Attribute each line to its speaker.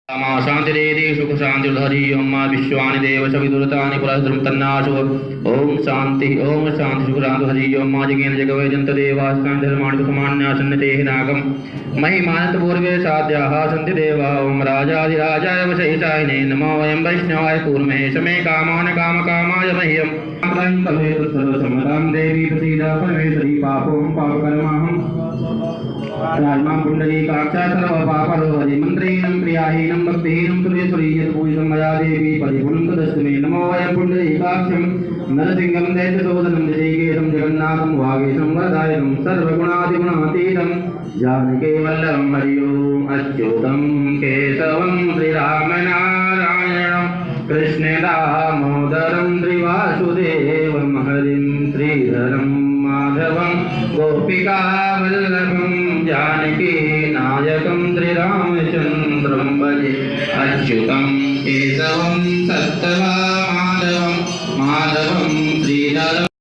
Speaker 1: मा शांतिरेति सुख शांतिर्हरि ओम मा विश्वानि देव सविदुरतानि पुरस्त्रं तन्नाशु ओम शांति सुख शांति हरि ओम मा जगेन जगवे जंत देवास्तान धर्माणि कुमान्यासन्नतेः नागम महिमानत पूर्वे साध्याः सन्ति देवा ओम राजाधिराजाय वशैषायिने नमो वयं वैष्णवाय कूर्महेशमे कामान काम कामाय मह्यं प्रां भवेत् सर्वसम्मतां देवी प्रसीदा परमेश्वरी पापों पापकर्माहं राजमां पुण्डरीकाक्षा सर्वपापरोहरि मन्त्रेणं प्रियाहीनं भक्तिहीनं तुल्यसुरीयं पूजितं मया देवी परिपूर्णं तदस्तु मे नमो वयं पुण्डरीकाक्षं नरसिंहं दैत्यशोधनं ऋषिकेशं जगन्नाथं वागीशं वरदायकं सर्वगुणादिगुणातीतं जानकीवल्लभं हरि ओम् अच्युतं केशवं श्रीरामनारायणं कृष्णदामोदरं श्रीवासुदेवं हरिं श्रीधरं माधवं गोपिकावल्लभं जानकी नायकं श्रीरामचन्द्रं भजे अच्युतं केशवं सत्तवा माधवं श्रीधरम्